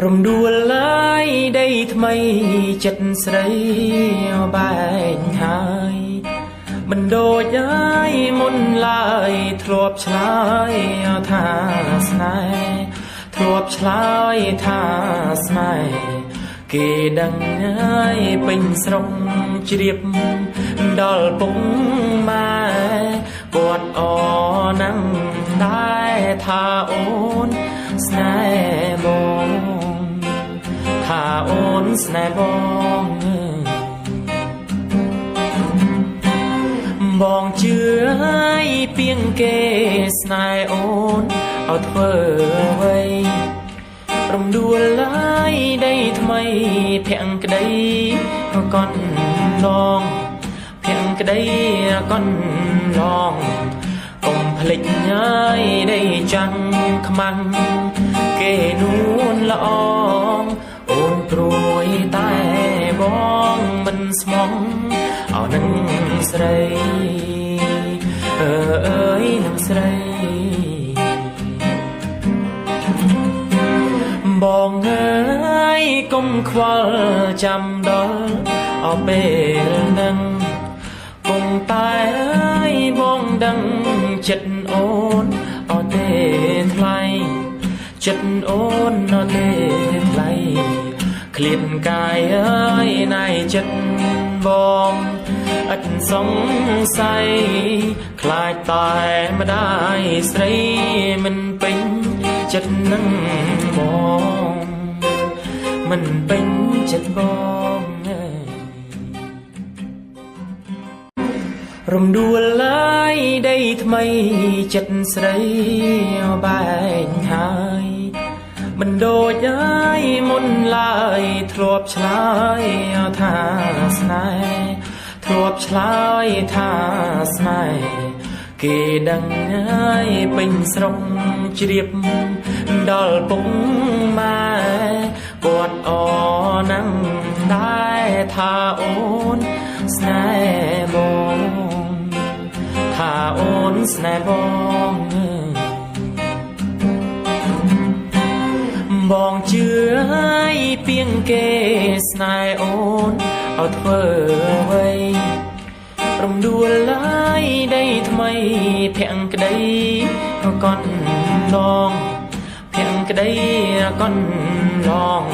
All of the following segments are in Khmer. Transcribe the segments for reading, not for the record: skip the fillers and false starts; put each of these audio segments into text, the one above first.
រំដួលឡើយដីថ្មីចិត្តស្រីបែកហើយមិនដូចហើយមុនឡើយធ្លាប់ឆ្លើយថាស្នេហ៍ធ្លាប់ឆ្លើយថាស្នេហ៍គេដឹងហើយពេញស្រុកជ្រាបដល់ពុកម៉ែគាត់អណាំងដែរថាអូនស្នេហ៍បងថាអូនស្នេហ៍បងជឿហើយពីងគេស្នេហ៍អូនឲ្យធ្វើអ្វីរំដួលឡើយដីថ្មីភាំងក្តីកន់ឡងភាំងក្តីកន់ឡងកុំភ្លេចហើយដីចាំងខ្មាំងគេនួនល្អងអូនព្រួយតែបងមិនស្មងអោនឹងស្រីអើយនឹងស្រីបងអើយកុំខ្វល់ចាំដល់អពេលនឹងគង់តែអើយបងដឹងចិត្តអូនអត់ទេថ្លៃចិត្តអូនអត់ទេថ្លៃឃ្លាតកាយអើយណៃចិត្តបងឥតសង្ស័យខ្លាចតែម្ដាយស្រីមិនពេញចិត្តនឹងបងមិនពេញចិត្តបងរំដួលឡើយដីថ្មីចិត្តស្រីបែកហើយមិនដូចហើយមុនឡើយធ្លាប់ឆ្លើយថាស្នេហ៍ធ្លាប់ឆ្លើយថាស្នេហ៍គេដឹងហើយពេញស្រុកជ្រាបដល់ពុកម៉ែគាត់អណាំងដែរថាអូនស្នេហ៍បងថាអូនស្នេហ៍បងជឿហើយពីងគេស្នេហ៍អូនឲ្យធ្វើអ្វីរំដួលឡើយដីថ្មីភាំងក្តីកន់ឡងភាំងក្តីកន់ឡង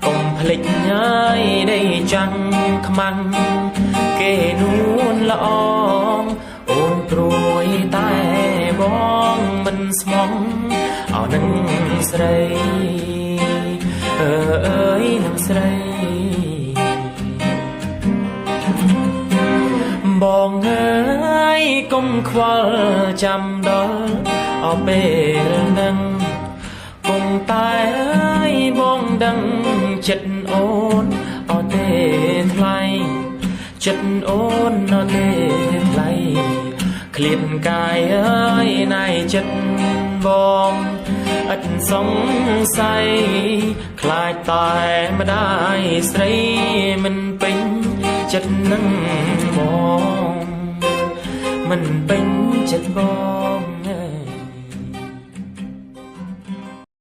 កុំភ្លេចហើយដីចាំងខ្មាំងគេនួនល្អងអូនព្រួយតែបងមិនស្មងអោនឹងស្រីអើយនឹងស្រីបងអើយកុំខ្វល់ចាំដល់អពេលនឹងគង់តែអើយបងដឹងចិត្តអូនអត់ទេថ្លៃចិត្តអូនអត់ទេថ្លៃឃ្លាតកាយអើយណៃចិត្តបងឥតសង្ស័យខ្លាចតែម្ដាយស្រីមិនពេញចិត្តនឹងបងមិនពេញចិត្តបង